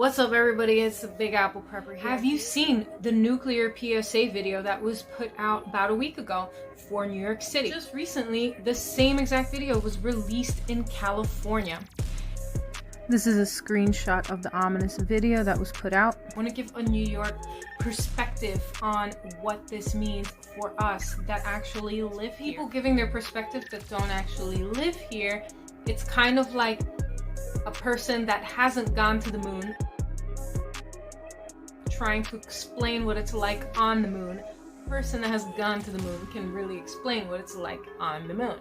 What's up everybody, it's the Big Apple Prepper here. Have you seen the Nuclear PSA video that was put out about a week ago for New York City? Just recently, the same exact video was released in California. This is a screenshot of the ominous video that was put out. I want to give a New York perspective on what this means for us that actually live here. People giving their perspective that don't actually live here, it's kind of like a person that hasn't gone to the moon trying to explain what it's like on the moon. A person that has gone to the moon can really explain what it's like on the moon.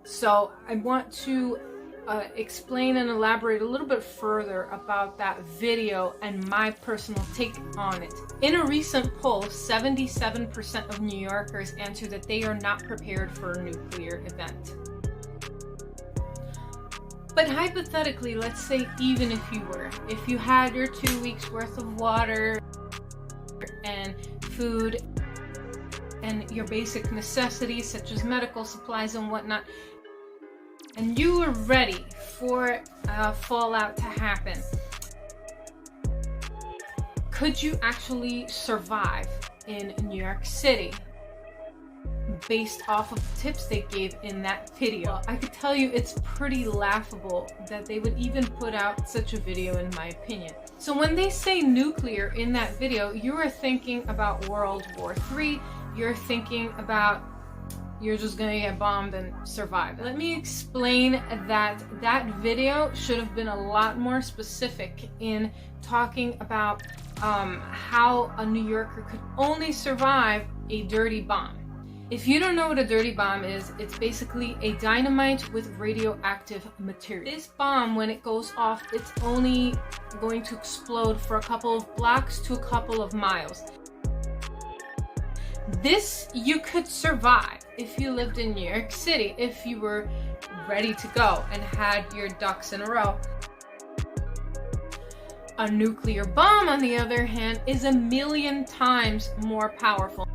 So I want to explain and elaborate a little bit further about that video and my personal take on it. In a recent poll, 77% of New Yorkers answered that they are not prepared for a nuclear event. But hypothetically, let's say even if you were, if you had your 2 weeks worth of water and food and your basic necessities such as medical supplies and whatnot, and you were ready for a fallout to happen, could you actually survive in New York City? Based off of the tips they gave in that video. Well, I could tell you it's pretty laughable that they would even put out such a video, in my opinion. So when they say nuclear in that video, you are thinking about World War III. You're thinking about you're just gonna get bombed and survive. Let me explain that that video should have been a lot more specific in talking about how a New Yorker could only survive a dirty bomb. If you don't know what a dirty bomb is, it's basically a dynamite with radioactive material. This bomb, when it goes off, it's only going to explode for a couple of blocks to a couple of miles. This you could survive if you lived in New York City, if you were ready to go and had your ducks in a row. A nuclear bomb, on the other hand, is 1,000,000 times more powerful.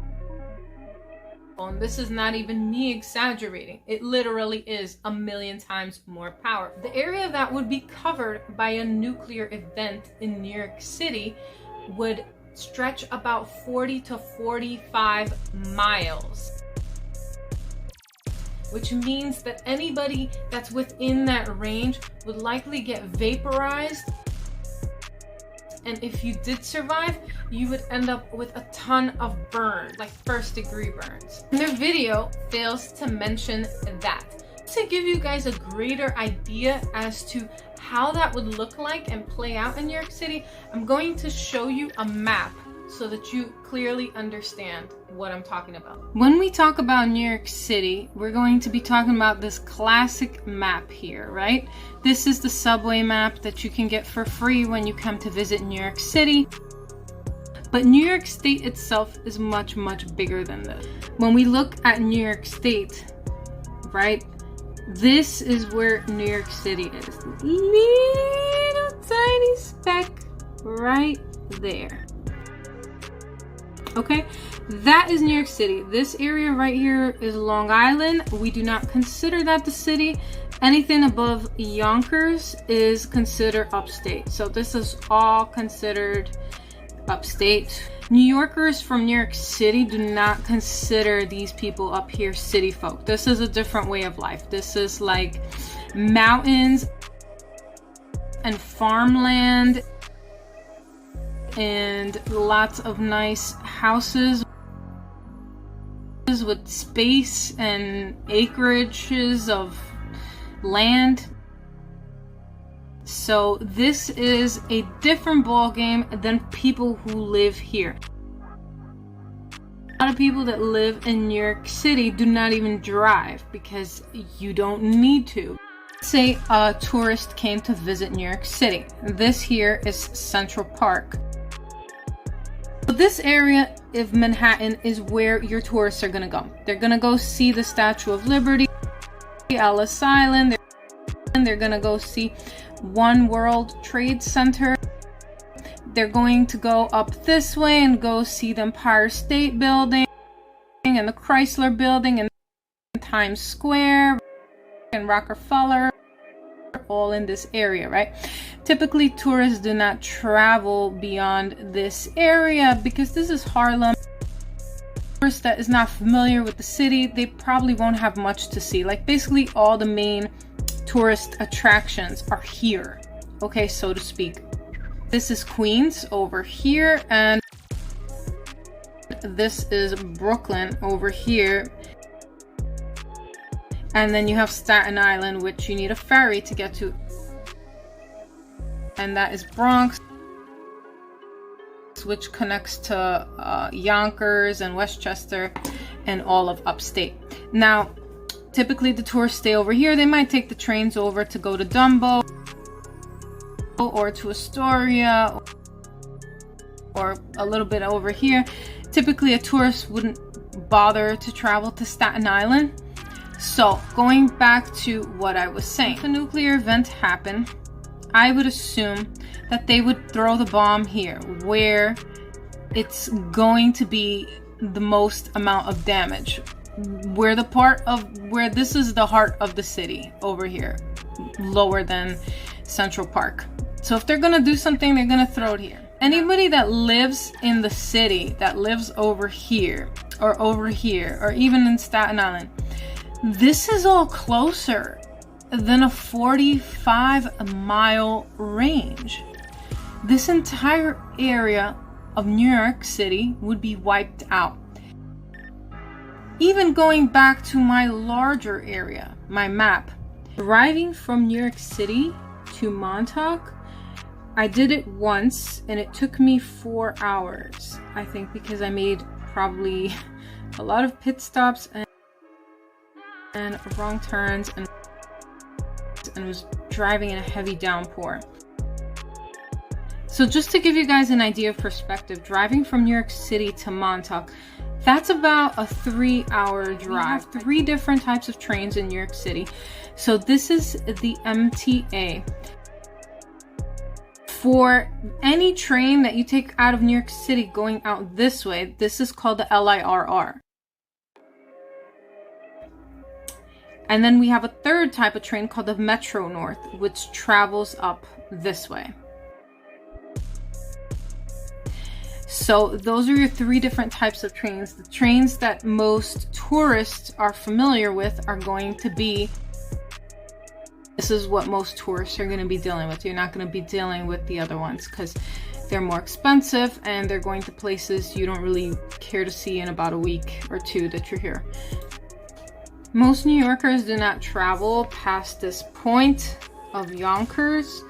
And this is not even me exaggerating. It literally is 1,000,000 times more power. The area that would be covered by a nuclear event in New York City would stretch about 40 to 45 miles. Which means that anybody that's within that range would likely get vaporized. And if you did survive, you would end up with a ton of burns, like first-degree burns. And their video fails to mention that. To give you guys a greater idea as to how that would look like and play out in New York City, I'm going to show you a map so that you clearly understand what I'm talking about. When we talk about New York City, we're going to be talking about this classic map here, right? This is the subway map that you can get for free when you come to visit New York City. But New York State itself is much, much bigger than this. When we look at New York State, right? This is where New York City is. Little tiny speck right there. Okay, that is New York City. This area right here is Long Island. We do not consider that the city. Anything above Yonkers is considered upstate. So this is all considered upstate. New Yorkers from New York City do not consider these people up here city folk. This is a different way of life. This is like mountains and farmland and lots of nice houses with space and acreages of land. So this is a different ball game than people who live here. A lot of people that live in New York City do not even drive because you don't need to. Say a tourist came to visit New York City. This here is Central Park. But this area of Manhattan is where your tourists are gonna go. They're gonna go see the Statue of Liberty, Ellis Island, they're gonna go see One World Trade Center. They're going to go up this way and go see the Empire State Building and the Chrysler Building and Times Square and Rockefeller they're all in this area, right? Typically, tourists do not travel beyond this area because this is Harlem. Tourist that is not familiar with the city, they probably won't have much to see. Like basically all the main tourist attractions are here, okay, so to speak. This is Queens over here, and this is Brooklyn over here. And then you have Staten Island, which you need a ferry to get to. And that is Bronx, which connects to Yonkers and Westchester and all of upstate. Now, typically the tourists stay over here. They might take the trains over to go to Dumbo or to Astoria or a little bit over here. Typically a tourist wouldn't bother to travel to Staten Island. So going back to what I was saying, if a nuclear event happened, I would assume that they would throw the bomb here where it's going to be the most amount of damage, where this is the heart of the city over here, lower than Central Park. So if they're gonna do something, they're gonna throw it here. Anybody that lives in the city, that lives over here, or even in Staten Island, this is all closer than a 45-mile range. This entire area of New York City would be wiped out. Even going back to my larger area, my map, driving from New York City to Montauk, I did it once and it took me 4 hours, I think, because I made probably a lot of pit stops and wrong turns and was driving in a heavy downpour. So just to give you guys an idea of perspective, driving from New York City to Montauk, that's about a 3-hour drive. We have 3 different types of trains in New York City. So this is the MTA. For any train that you take out of New York City going out this way, this is called the LIRR. And then we have a third type of train called the Metro North, which travels up this way. So those are your 3 different types of trains. The trains that most tourists are familiar with are going to be, this is what most tourists are going to be dealing with. You're not going to be dealing with the other ones because they're more expensive and they're going to places you don't really care to see in about a week or 2 that you're here. Most New Yorkers do not travel past this point of Yonkers.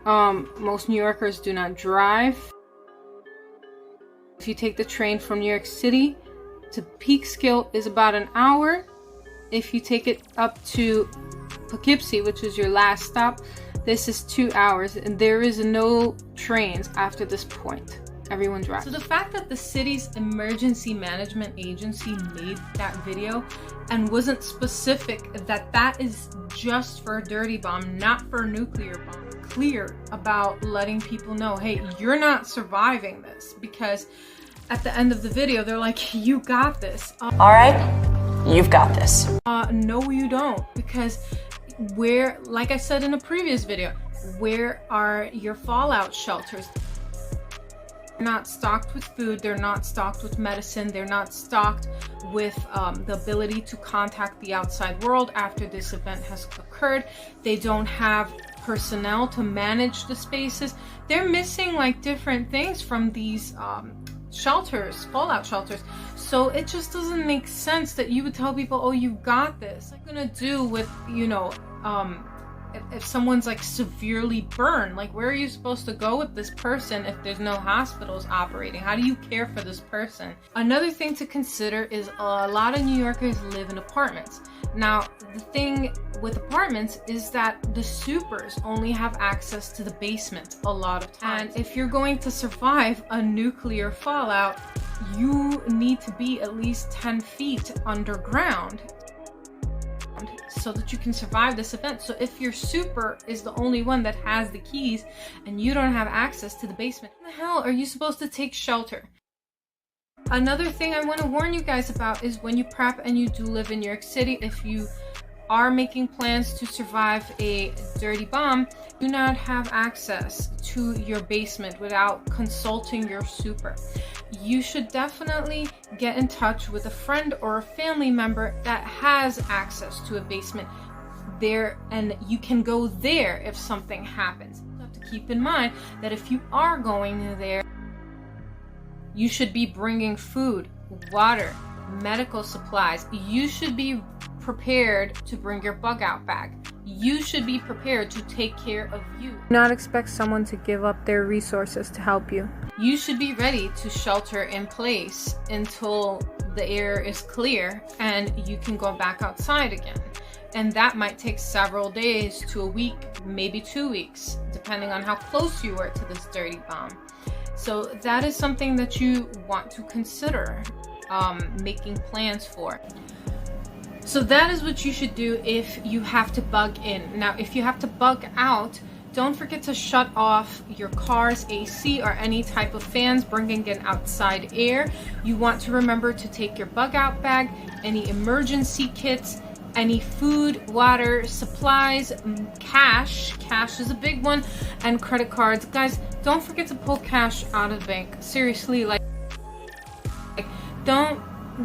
Most New Yorkers do not drive. If you take the train from New York City to Peekskill is about an hour. If you take it up to Poughkeepsie, which is your last stop, this is 2 hours, and there is no trains after this point. Everyone drives. So the fact that the city's emergency management agency made that video and wasn't specific that is just for a dirty bomb, not for a nuclear bomb, clear about letting people know, hey, you're not surviving this, because at the end of the video they're like, you got this. All right, you've got this. No, you don't, because where, like I said in a previous video, where are your fallout shelters? They're not stocked with food, they're not stocked with medicine, they're not stocked with the ability to contact the outside world after this event has occurred. They don't have personnel to manage the spaces. They're missing like different things from these shelters, fallout shelters. So it just doesn't make sense that you would tell people, oh, you got this. What are you gonna do with, you know, if someone's like severely burned? Like, where are you supposed to go with this person if there's no hospitals operating? How do you care for this person? Another thing to consider is a lot of New Yorkers live in apartments. Now, the thing with apartments is that the supers only have access to the basement a lot of times. And if you're going to survive a nuclear fallout, you need to be at least 10 feet underground so that you can survive this event. So if your super is the only one that has the keys and you don't have access to the basement, how the hell are you supposed to take shelter? Another thing I want to warn you guys about is when you prep and you do live in New York City, if you are making plans to survive a dirty bomb, do not have access to your basement without consulting your super. You should definitely get in touch with a friend or a family member that has access to a basement there, and you can go there if something happens. You have to keep in mind that if you are going there, you should be bringing food, water, medical supplies. You should be prepared to bring your bug out bag. You should be prepared to take care of you. Do not expect someone to give up their resources to help you. You should be ready to shelter in place until the air is clear and you can go back outside again. And that might take several days to a week, maybe 2 weeks, depending on how close you are to this dirty bomb. So that is something that you want to consider making plans for. So that is what you should do if you have to bug in. Now, if you have to bug out, don't forget to shut off your car's AC or any type of fans bringing in outside air. You want to remember to take your bug out bag, any emergency kits, any food, water, supplies, cash is a big one, and credit cards. Guys, don't forget to pull cash out of the bank. Seriously,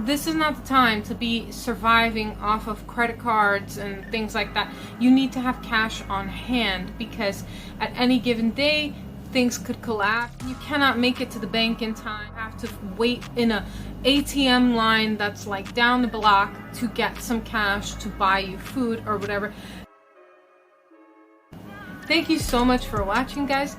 this is not the time to be surviving off of credit cards and things like that. You need to have cash on hand because at any given day, things could collapse. You cannot make it to the bank in time. You have to wait in a ATM line that's like down the block to get some cash to buy you food or whatever. Thank you so much for watching, guys.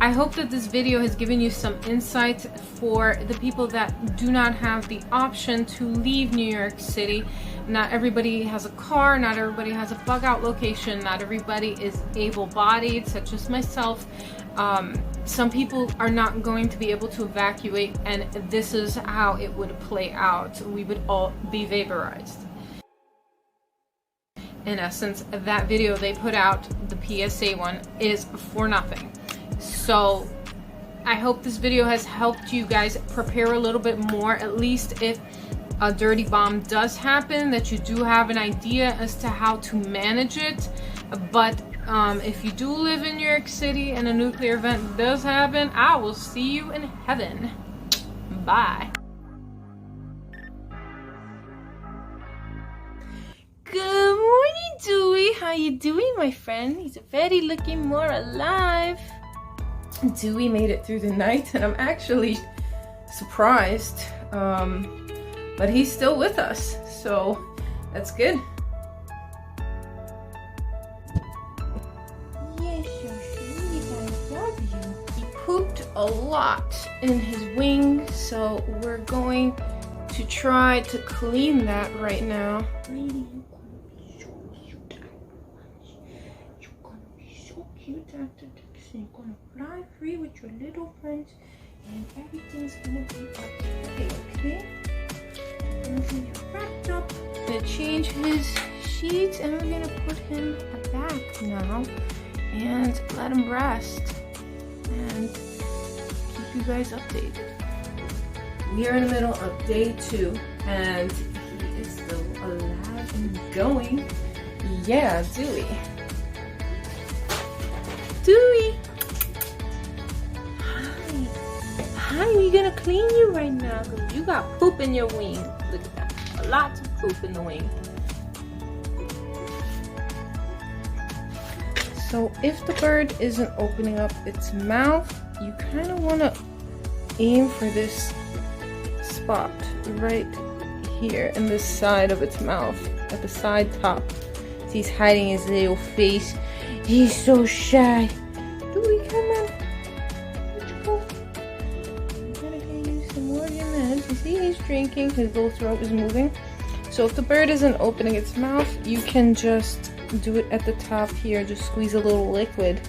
I hope that this video has given you some insight for the people that do not have the option to leave New York City. Not everybody has a car, not everybody has a bug out location, not everybody is able-bodied, such as myself. Some people are not going to be able to evacuate, and this is how it would play out. We would all be vaporized. In essence, that video they put out, the PSA one, is for nothing. So I hope this video has helped you guys prepare a little bit more, at least if a dirty bomb does happen, that you do have an idea as to how to manage it. But if you do live in New York City and a nuclear event does happen, I will see you in heaven. Bye. Good morning, Dewey. How you doing, my friend? He's already looking more alive. Dewey made it through the night, and I'm actually surprised. But he's still with us, so that's good. Yes, you're sweet. I love you. He pooped a lot in his wing, so we're going to try to clean that right now. Really, you're gonna be so cute after this. You're gonna fly free with your little friends, and everything's gonna be okay, okay? Everything is wrapped up. I'm gonna change his sheets, and we're gonna put him back now and let him rest and keep you guys updated. We are in the middle of day 2, and he is still alive and going. Yeah, Dewey. Dewey! Hi, we're gonna clean you right now because you got poop in your wing. Look at that. A lot of poop in the wing. So if the bird isn't opening up its mouth, you kind of want to aim for this spot right here in this side of its mouth, at the side top. He's hiding his little face. He's so shy. Dewey, come on. Let's go. I'm gonna get you some more of your meds. You see he's drinking. His little throat is moving. So if the bird isn't opening its mouth, you can just do it at the top here. Just squeeze a little liquid.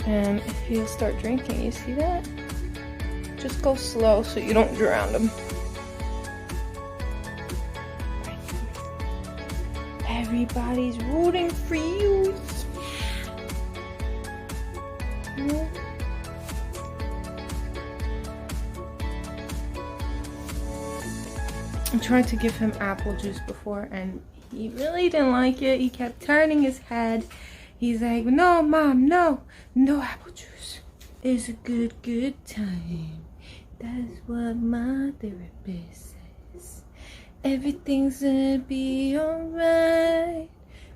And he'll start drinking. You see that? Just go slow so you don't drown him. Everybody's rooting for you. Yeah. I tried to give him apple juice before, and He really didn't like it. He kept turning his head. He's like, no, Mom, no. No apple juice. It's a good time. That's what my therapist says. Everything's gonna be alright.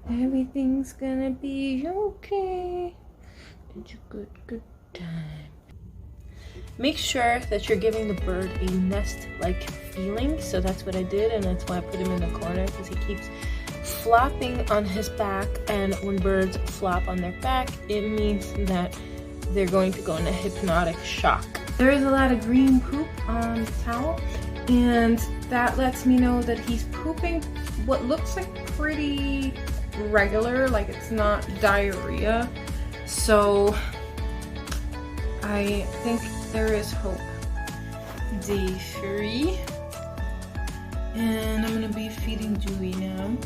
Everything's gonna be okay. It's a good time. Make sure that you're giving the bird a nest-like feeling. So that's what I did, and that's why I put him in the corner, because he keeps flopping on his back. And when birds flop on their back, it means that they're going to go in a hypnotic shock. There is a lot of green poop on the towel, and that lets me know that he's pooping what looks like pretty regular, like it's not diarrhea. So I think there is hope. Day 3, and I'm gonna be feeding Dewey now.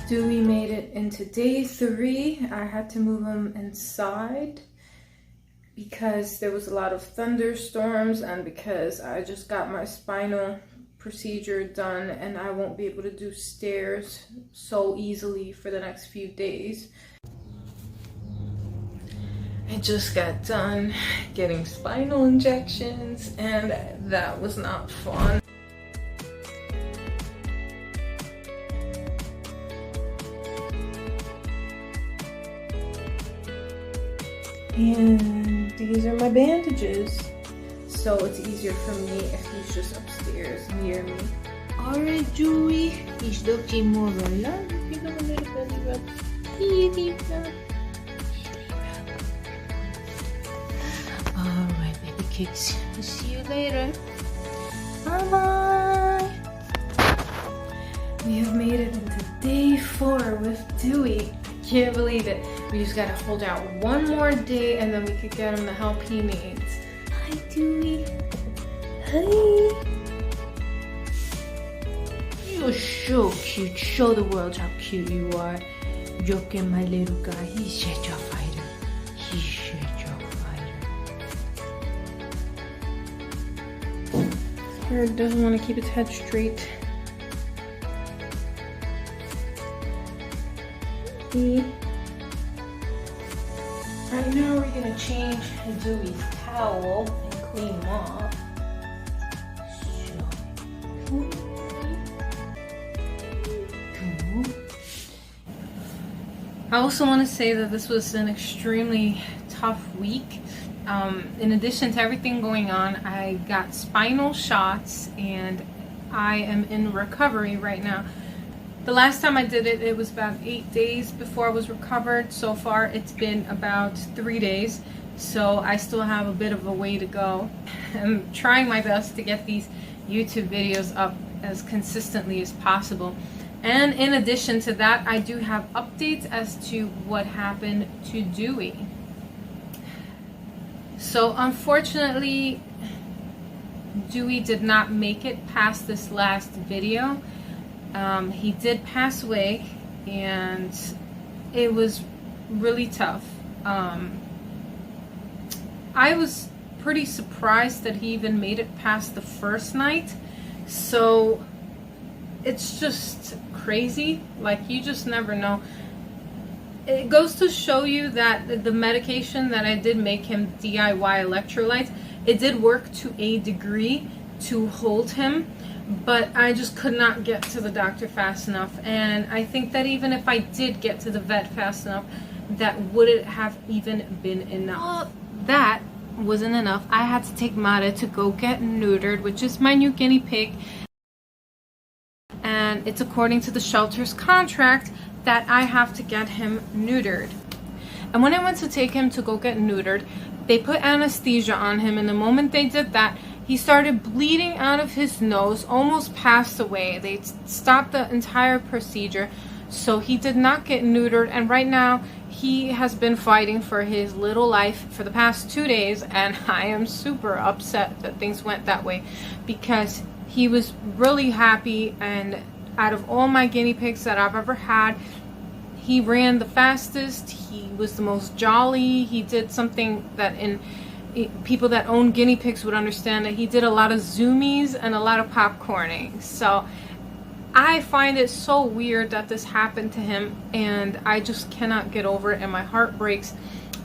Dewey made it into day 3. I had to move him inside because there was a lot of thunderstorms, and because I just got my spinal procedure done and I won't be able to do stairs so easily for the next few days. I just got done getting spinal injections, and that was not fun. And these are my bandages, so it's easier for me if he's just upstairs near me. Alright, Dewey, he's looking more alive. Give him a little belly rub. Belly rub. Alright, baby kicks. I'll see you later. Bye bye. We have made it into day 4 with Dewey. I can't believe it. We just gotta hold out one more day, and then we could get him the help he needs. Hi, Dewey. Hi. You're so cute. Show the world how cute you are. Look at my little guy. He's such a fighter. He's such a fighter. This bird doesn't want to keep its head straight. Right now we're gonna change Dewey's towel and clean him off. I also want to say that this was an extremely tough week. In addition to everything going on, I got spinal shots and I am in recovery right now. The last time I did it, it was about 8 days before I was recovered. So far, it's been about 3 days. So I still have a bit of a way to go. I'm trying my best to get these YouTube videos up as consistently as possible. And in addition to that, I do have updates as to what happened to Dewey. So unfortunately, Dewey did not make it past this last video. He did pass away, and it was really tough. I was pretty surprised that he even made it past the first night. So it's just crazy. Like, you just never know. It goes to show you that the medication that I did make him DIY electrolytes, it did work to a degree to hold him. But I just could not get to the doctor fast enough. And I think that even if I did get to the vet fast enough, that wouldn't have even been enough. Well, that wasn't enough. I had to take Mara to go get neutered, which is my new guinea pig. And it's according to the shelter's contract that I have to get him neutered. And when I went to take him to go get neutered, they put anesthesia on him. And the moment they did that, he started bleeding out of his nose, almost passed away. They stopped the entire procedure, so he did not get neutered. And right now, he has been fighting for his little life for the past 2 days, and I am super upset that things went that way, because he was really happy, and out of all my guinea pigs that I've ever had, he ran the fastest. He was the most jolly. He did something that in people that own guinea pigs would understand that he did a lot of zoomies and a lot of popcorning. So I find it so weird that this happened to him, and I just cannot get over it, and my heart breaks.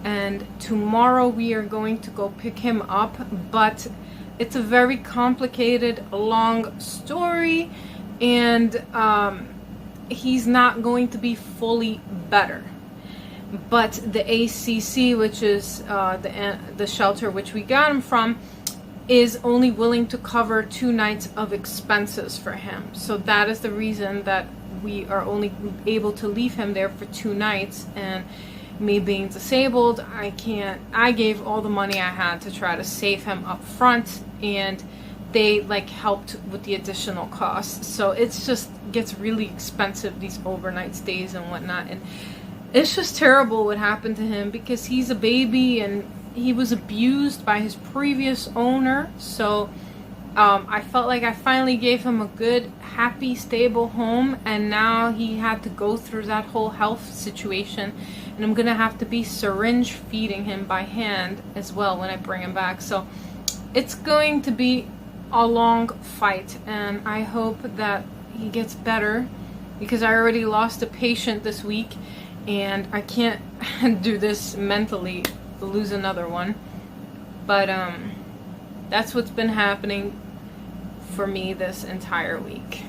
And tomorrow we are going to go pick him up, but it's a very complicated, long story, and he's not going to be fully better. But the ACC, which is the shelter which we got him from, is only willing to cover 2 nights of expenses for him. So that is the reason that we are only able to leave him there for 2 nights. And me being disabled, I gave all the money I had to try to save him up front, and they like helped with the additional costs. So it's just gets really expensive, these overnight stays and whatnot. And it's just terrible what happened to him, because he's a baby and he was abused by his previous owner. So I felt like I finally gave him a good, happy, stable home, and now he had to go through that whole health situation, and I'm gonna have to be syringe feeding him by hand as well when I bring him back. So it's going to be a long fight, and I hope that he gets better, because I already lost a patient this week, and I can't do this mentally, lose another one. But that's what's been happening for me this entire week.